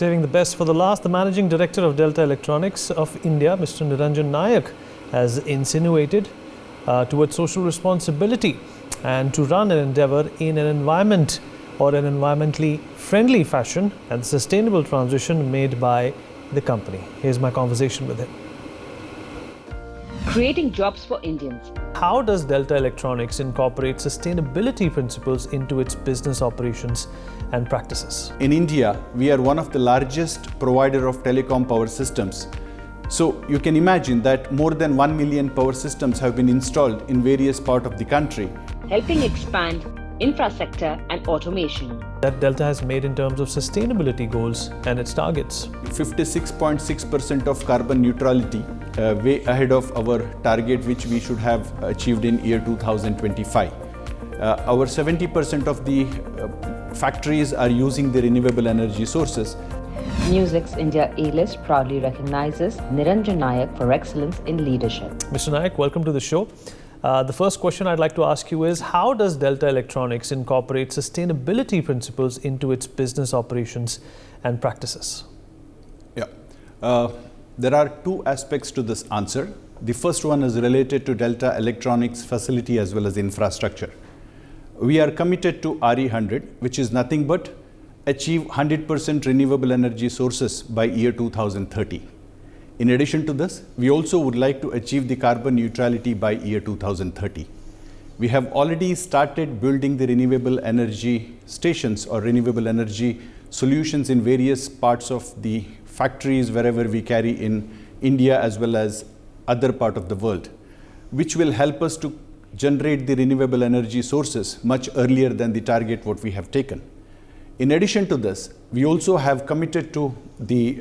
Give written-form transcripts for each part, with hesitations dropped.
saving the best for the last. The Managing Director of Delta Electronics of India, Mr. Niranjan Nayak, has insinuated towards social responsibility and to run an endeavour in an environment or an environmentally friendly fashion and sustainable transition made by the company. Here's my conversation with him. Creating jobs for Indians. How does Delta Electronics incorporate sustainability principles into its business operations and practices? In India, we are one of the largest provider of telecom power systems. So you can imagine that more than 1 million power systems have been installed in various parts of the country, helping expand infrastructure and automation. That Delta has made in terms of sustainability goals and its targets. 56.6% of carbon neutrality, way ahead of our target which we should have achieved in year 2025. Our 70% of the factories are using the renewable energy sources. NewsX India A-list proudly recognizes Niranjan Nayak for excellence in leadership. Mr. Nayak, welcome to the show. The first question I'd like to ask you is, how does Delta Electronics incorporate sustainability principles into its business operations and practices? Yeah, there are two aspects to this answer. The first one is related to Delta Electronics facility as well as infrastructure. We are committed to RE100, which is nothing but achieve 100% renewable energy sources by year 2030. In addition to this, we also would like to achieve the carbon neutrality by year 2030. We have already started building the renewable energy stations or renewable energy solutions in various parts of the factories wherever we carry in India as well as other part of the world, which will help us to generate the renewable energy sources much earlier than the target what we have taken. In addition to this, we also have committed to the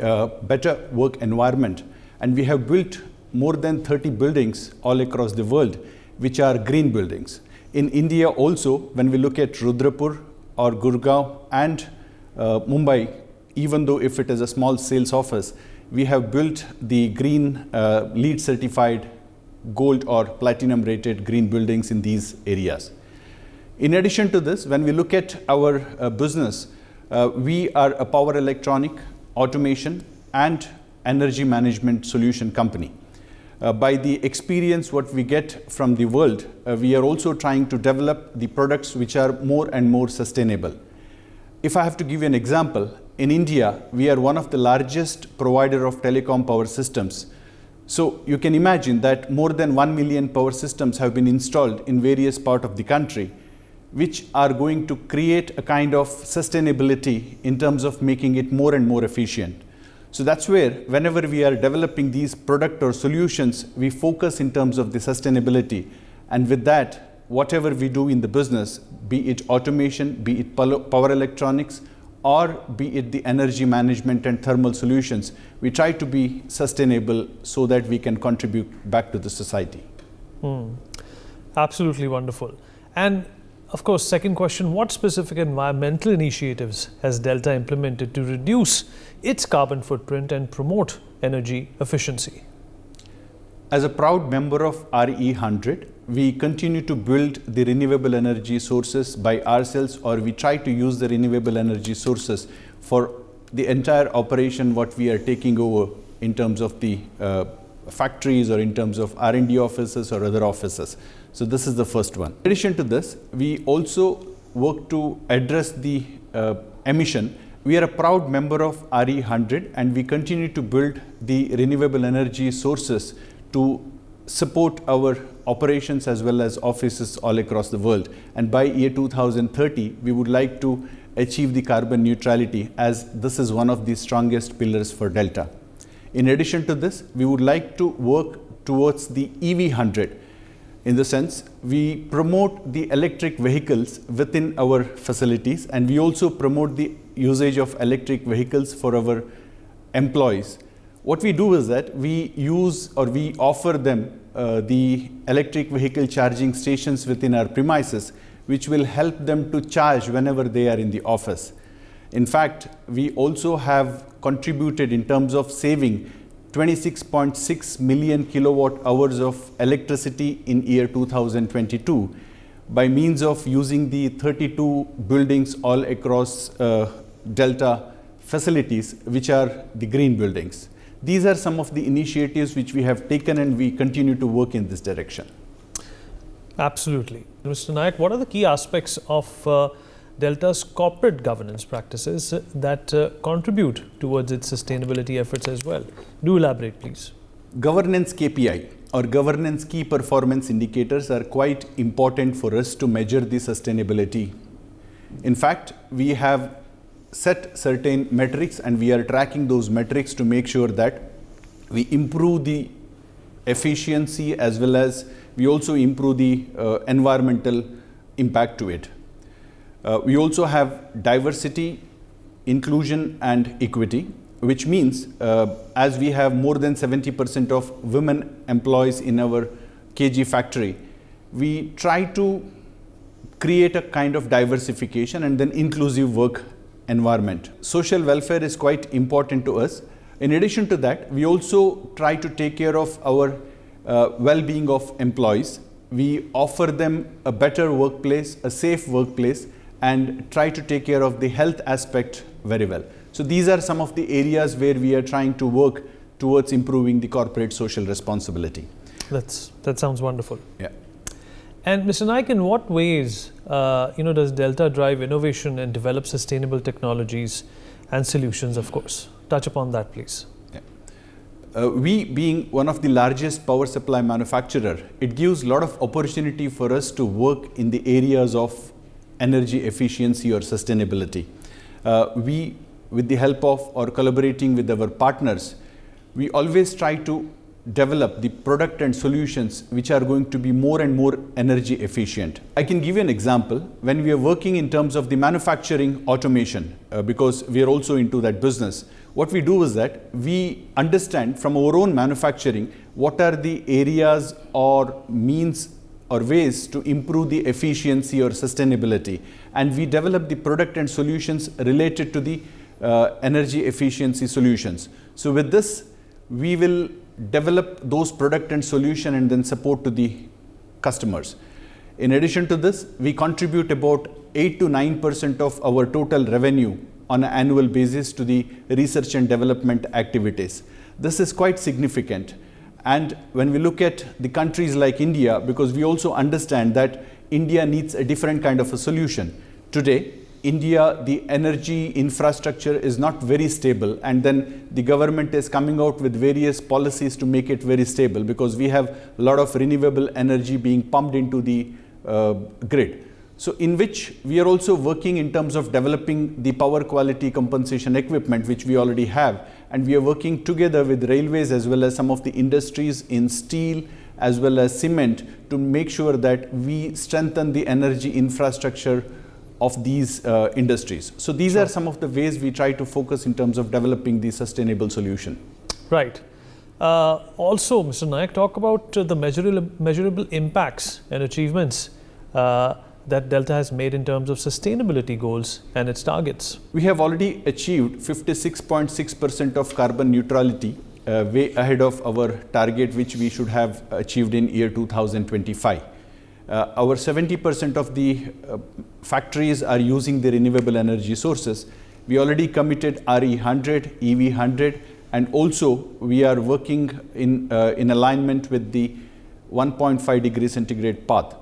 better work environment, and we have built more than 30 buildings all across the world, which are green buildings. In India also, when we look at Rudrapur or Gurgaon and Mumbai, even though if it is a small sales office, we have built the green LEED certified gold or platinum rated green buildings in these areas. In addition to this, when we look at our business, we are a power electronic, automation and energy management solution company. By the experience what we get from the world, we are also trying to develop the products which are more and more sustainable. If I have to give you an example, in India, we are one of the largest provider of telecom power systems. So you can imagine that more than 1 million power systems have been installed in various parts of the country, which are going to create a kind of sustainability in terms of making it more and more efficient. So that's where whenever we are developing these product or solutions, we focus in terms of the sustainability. And with that, whatever we do in the business, be it automation, be it power electronics, or be it the energy management and thermal solutions, we try to be sustainable so that we can contribute back to the society. Absolutely wonderful. And of course, second question, what specific environmental initiatives has Delta implemented to reduce its carbon footprint and promote energy efficiency? As a proud member of RE100, we continue to build the renewable energy sources by ourselves, or we try to use the renewable energy sources for the entire operation what we are taking over in terms of the factories or in terms of R&D offices or other offices. So this is the first one. In addition to this, we also work to address the emission. We are a proud member of RE100 and we continue to build the renewable energy sources to support our operations as well as offices all across the world. And by year 2030, we would like to achieve the carbon neutrality, as this is one of the strongest pillars for Delta. In addition to this, we would like to work towards the EV100. In the sense, we promote the electric vehicles within our facilities, and we also promote the usage of electric vehicles for our employees. What we do is that we use or we offer them the electric vehicle charging stations within our premises, which will help them to charge whenever they are in the office. In fact, we also have contributed in terms of saving 26.6 million kilowatt hours of electricity in year 2022 by means of using the 32 buildings all across Delta facilities, which are the green buildings. These are some of the initiatives which we have taken, and we continue to work in this direction. Absolutely. Mr. Nayak, what are the key aspects of Delta's corporate governance practices that contribute towards its sustainability efforts as well? Do elaborate, please. Governance KPI or governance key performance indicators are quite important for us to measure the sustainability. In fact, we have set certain metrics and we are tracking those metrics to make sure that we improve the efficiency as well as we also improve the environmental impact to it. We also have diversity, inclusion and equity, which means as we have more than 70% of women employees in our KG factory, we try to create a kind of diversification and then inclusive work environment. Social welfare is quite important to us. In addition to that, we also try to take care of our well-being of employees. We offer them a better workplace, a safe workplace, and try to take care of the health aspect very well. So these are some of the areas where we are trying to work towards improving the corporate social responsibility. That sounds wonderful. Yeah. And Mr. Nayak, in what ways does Delta drive innovation and develop sustainable technologies and solutions, of course? Touch upon that, please. Yeah. We being one of the largest power supply manufacturer, it gives a lot of opportunity for us to work in the areas of energy efficiency or sustainability. We, with the help of or collaborating with our partners, we always try to develop the product and solutions which are going to be more and more energy efficient. I can give you an example. When we are working in terms of the manufacturing automation, because we are also into that business, what we do is that we understand from our own manufacturing what are the areas or means or ways to improve the efficiency or sustainability, and we develop the product and solutions related to the energy efficiency solutions. So with this, we will develop those product and solution and then support to the customers. In addition to this, we contribute about 8 to 9% of our total revenue on an annual basis to the research and development activities. This is quite significant. And when we look at the countries like India, because we also understand that India needs a different kind of a solution. Today, India, the energy infrastructure is not very stable, and then the government is coming out with various policies to make it very stable, because we have a lot of renewable energy being pumped into the grid. So in which we are also working in terms of developing the power quality compensation equipment, which we already have, and we are working together with railways as well as some of the industries in steel as well as cement to make sure that we strengthen the energy infrastructure of these industries. So these are some of the ways we try to focus in terms of developing the sustainable solution. Right. Also, Mr. Nayak, talk about the measurable impacts and achievements that Delta has made in terms of sustainability goals and its targets. We have already achieved 56.6% of carbon neutrality, way ahead of our target, which we should have achieved in year 2025. Our 70% of the factories are using the renewable energy sources. We already committed RE100, EV100, and also we are working in alignment with the 1.5 degree centigrade path.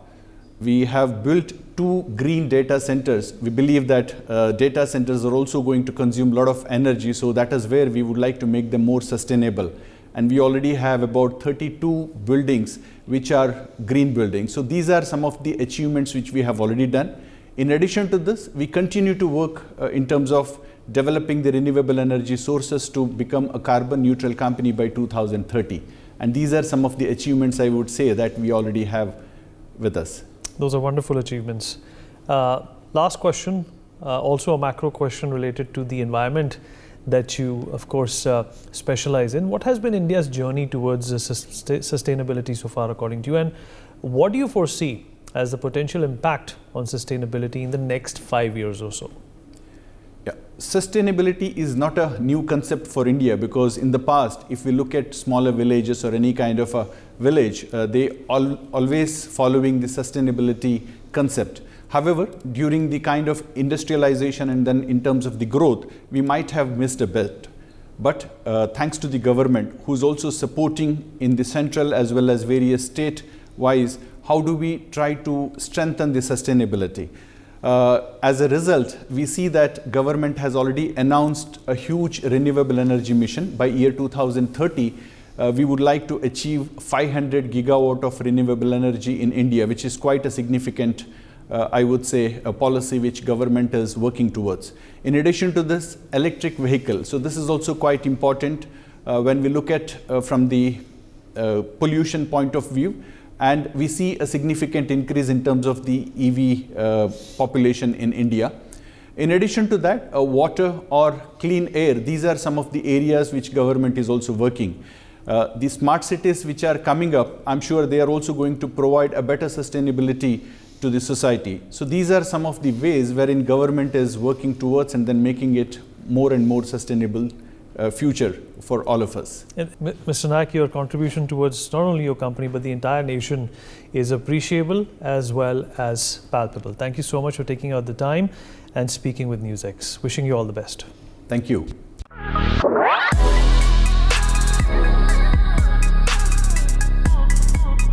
We have built 2 green data centers. We believe that data centers are also going to consume a lot of energy, so that is where we would like to make them more sustainable. And we already have about 32 buildings which are green buildings. So these are some of the achievements which we have already done. In addition to this, we continue to work in terms of developing the renewable energy sources to become a carbon neutral company by 2030. And these are some of the achievements I would say that we already have with us. Those are wonderful achievements. Last question, also a macro question related to the environment that you, of course, specialize in. What has been India's journey towards sustainability so far, according to you? And what do you foresee as the potential impact on sustainability in the next 5 years or so? Yeah. Sustainability is not a new concept for India, because in the past, if we look at smaller villages or any kind of a village, they always following the sustainability concept. However, during the kind of industrialization and then in terms of the growth, we might have missed a bit. But thanks to the government, who's also supporting in the central as well as various state-wise, how do we try to strengthen the sustainability? As a result, we see that government has already announced a huge renewable energy mission. By year 2030, we would like to achieve 500 gigawatt of renewable energy in India, which is quite a significant, I would say, a policy which government is working towards. In addition to this, electric vehicle. So this is also quite important when we look at from the pollution point of view. And we see a significant increase in terms of the EV population in India. In addition to that, water or clean air, these are some of the areas which government is also working. The smart cities which are coming up, I'm sure they are also going to provide a better sustainability to the society. So these are some of the ways wherein government is working towards and then making it more and more sustainable future for all of us. And Mr. Nayak, your contribution towards not only your company but the entire nation is appreciable as well as palpable. Thank you so much for taking out the time and speaking with NewsX. Wishing you all the best. Thank you.